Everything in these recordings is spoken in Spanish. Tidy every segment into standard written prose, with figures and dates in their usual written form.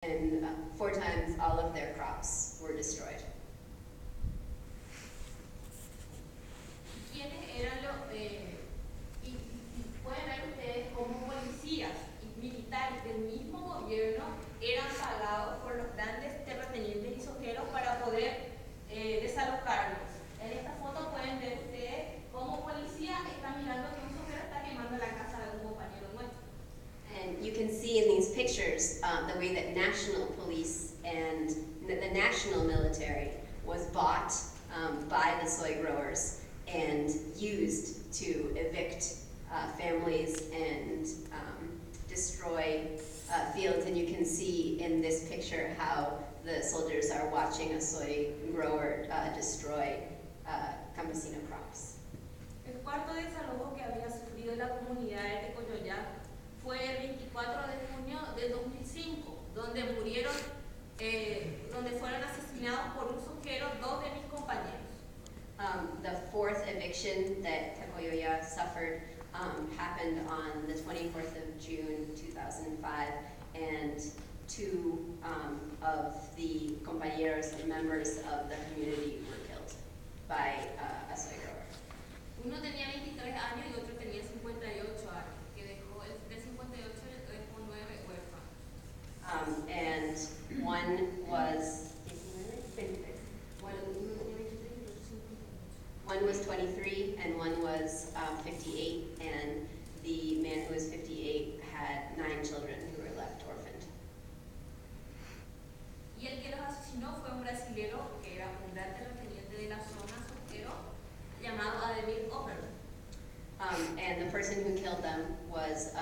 and 4 times all of their crops were destroyed. ¿Quiénes eran los, y pueden ver ustedes cómo policías y militares del mismo gobierno eran pagados por los grandes terratenientes y sojeros para poder desalojarlos? En esta foto pueden ver ustedes cómo policía está mirando que un sojero está quemando la casa de un compañero nuestro. And you can see in these pictures the way that national police and the national military was bought by the soy growers and used to evict families and destroy fields. And you can see in this picture how the soldiers are watching a soy grower destroy campesino crops. El cuarto desalojo que había sufrido la comunidad de Tecoyoyá fue el 24 de junio de 2005, donde murieron, donde fueron asesinados por un sojero 2 de mis compañeros. The 4th eviction that Tecoyoyá suffered happened on the 24th of June 2005, and 2 of the compañeros, members of the community, were killed by a soy grower. Uno tenía 23 años y otro tenía 58 años, que dejó, el de 58 dejó 9 huérfanos. And one was 23 and one was 58, and the man who was 58 had 9 children who were left orphaned. Y el que los asesinó fue un brasilero que era un gran terrateniente de la zona sojero llamado Ademir Oberman. And the person who killed them was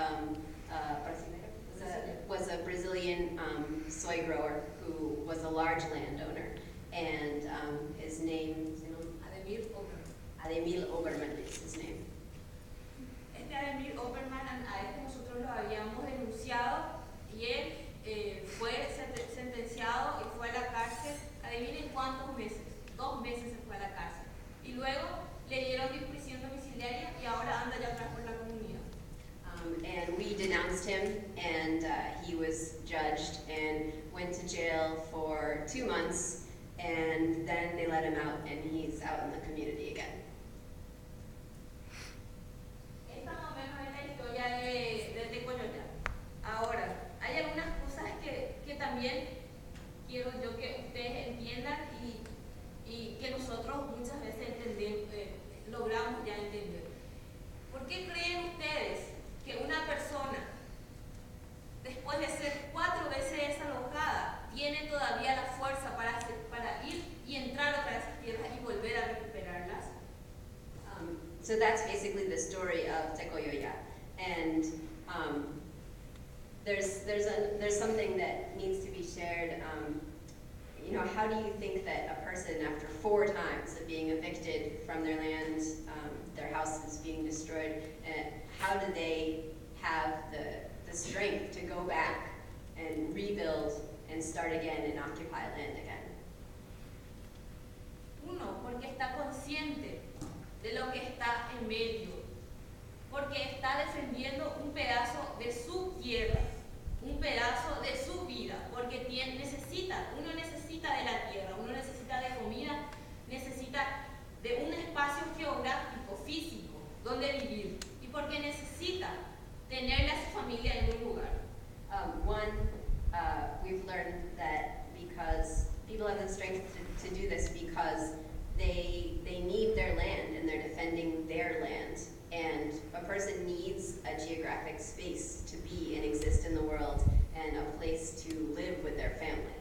a Brazilian soy grower who was a large landowner, and his name, Ademir Oberman is his name. Este Ademir Oberman, a este nosotros lo habíamos denunciado y él fue sentenciado y fue a la cárcel. Adivinen cuántos meses, 2 meses se fue a la cárcel. Y luego le dieron prisión domiciliaria y ahora anda ya atrás por la comunidad. And we denounced him, and he was judged and went to jail for 2 months, and then they let him out, and he's out in the community again. Esta más o menos es la historia de Tecoyoyá. Ahora, hay algunas cosas que también quiero yo que ustedes entiendan y que nosotros muchas veces logramos ya entender. ¿Por qué creen ustedes que una persona, después de ser 4 veces desalojada, tiene todavía la fuerza para ir y entrar otra vez a esas tierras y volver a recuperarlas? So that's basically the story of Tecoyoyá, and there's something that needs to be shared. You know, how do you think that a person, after 4 times of being evicted from their land, their houses being destroyed, how do they have the strength to go back and rebuild and start again and occupy land again? Uno, porque está consciente de lo que está en medio, porque está defendiendo un pedazo de su tierra, un pedazo de su vida, porque uno necesita de la tierra, uno necesita de comida, necesita de un espacio geográfico, físico, donde vivir, y porque necesita tenerle a su familia en un lugar. We've learned that because people have the strength to do this because they need their land and they're defending their land. And a person needs a geographic space to be and exist in the world and a place to live with their family.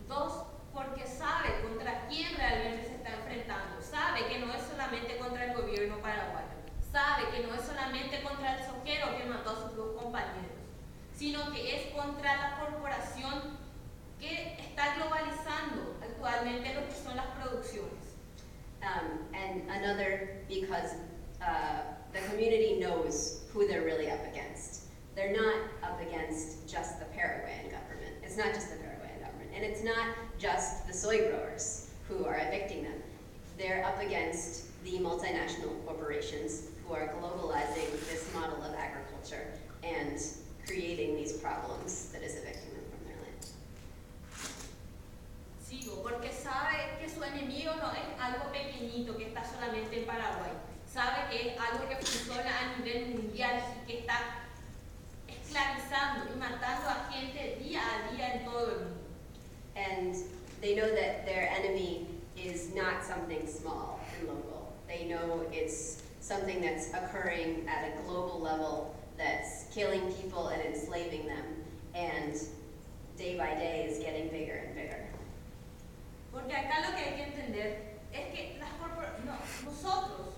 2, porque sabe contra quién realmente se está enfrentando. Sabe que no es solamente contra el gobierno paraguayo. Sabe que no es solamente contra el sojero que mató a sus 2 compañeros, sino que es contra la corporación que está globalizando actualmente lo que son las producciones. And another, because the community knows who they're really up against. They're not up against just the Paraguayan government. It's not just the Paraguayan government. And it's not just the soy growers who are evicting them. They're up against the multinational corporations who are globalizing this model of agriculture and creating these problems that is evicting them from their land. they know that their enemy is not something small and local. They know it's something that's occurring at a global level, that's killing people and enslaving them, and day by day is getting bigger and bigger. Porque acá lo que hay que entender es que nosotros,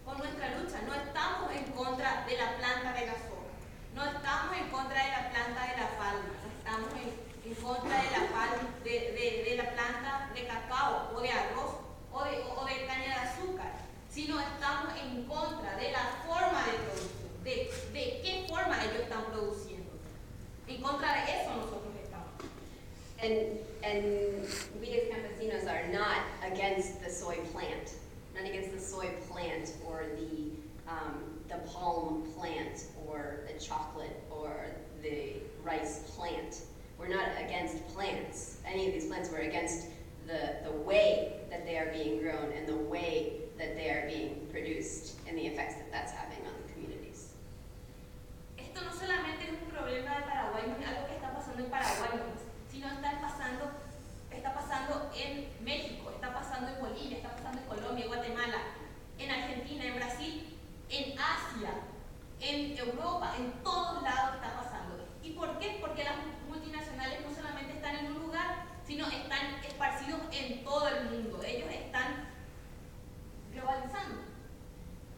con nuestra lucha, no estamos en contra de la planta de la soja, no estamos en contra de la planta de la palma, no estamos en contra de la planta de cacao o de arroz o de caña de azúcar, sino estamos en contra de la forma de producción, de qué forma ellos están produciendo. En contra de eso nosotros estamos. And we as campesinos are not against the soy plant, not against the soy plant or the palm plant or the chocolate or the rice plant. We're not against plants, any of these plants. We're against the way that they are being grown and the way that they are being produced and the effects that that's having on the communities. Esto no solamente es un problema de Paraguay, no es algo que está pasando en Paraguay, sino está pasando en México, está pasando en Bolivia, está pasando en Colombia, en Guatemala, en Argentina, en Brasil, en Asia, en Europa, en todos lados está pasando. ¿Y por qué? Porque las multinacionales no solamente están en un lugar, sino están esparcidos en todo el mundo. Ellos están globalizando.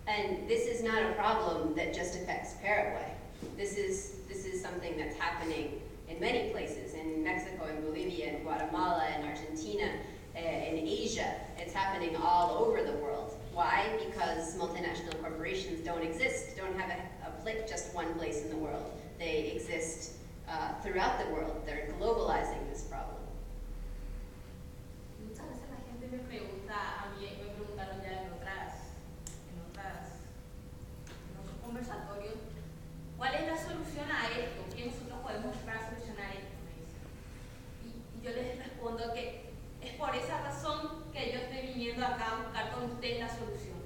And this is not a problem that just affects Paraguay. This is something that's happening in many places, in Mexico, in Bolivia, in Guatemala, in Argentina, in Asia. It's happening all over the world. Why? Because multinational corporations don't exist, don't have just one place in the world. They exist throughout the world. They're globalizing this problem. Muchas veces la gente me pregunta, a mí me preguntaron ya en otros conversatorios, ¿cuál es la solución a esto? ¿Qué nosotros podemos hacer para solucionar esto? Y yo les respondo que es por esa razón que yo estoy viniendo acá a buscar con ustedes la solución.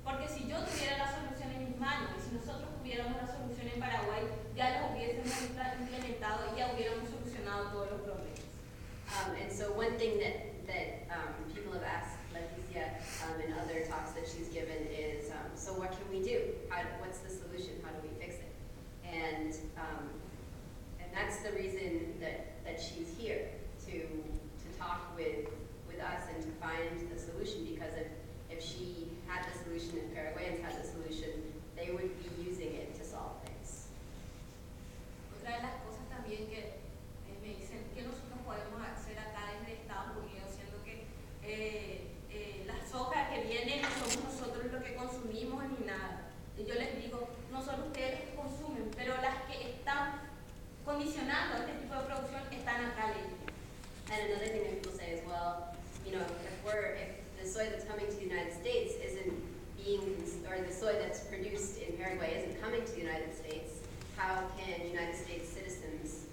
Porque si yo tuviera la solución en mis manos, y si nosotros tuviéramos la solución en Paraguay, ya lo hubiésemos implementado y ya hubiéramos solucionado todos los problemas. And so one thing that people have asked Leticia in other talks that she's given is, so what can we do? What's the solution? How do we fix it? And that's the reason that she's here, to talk with us and to find the solution, because if she had the solution, if Paraguayans had the solution, they would be using it to solve things. Otra de las cosas también que me dicen que nosotros podemos hacer acá desde Estados Unidos, siendo que la soja que viene no somos nosotros los que consumimos ni nada. Y yo les digo, no son ustedes los que consumen, pero las que están condicionando este tipo de producción están acá lejos. And another thing that people say is, well, if the soy that's coming to the United States or the soy that's produced in Paraguay isn't coming to the United States, how can United States citizens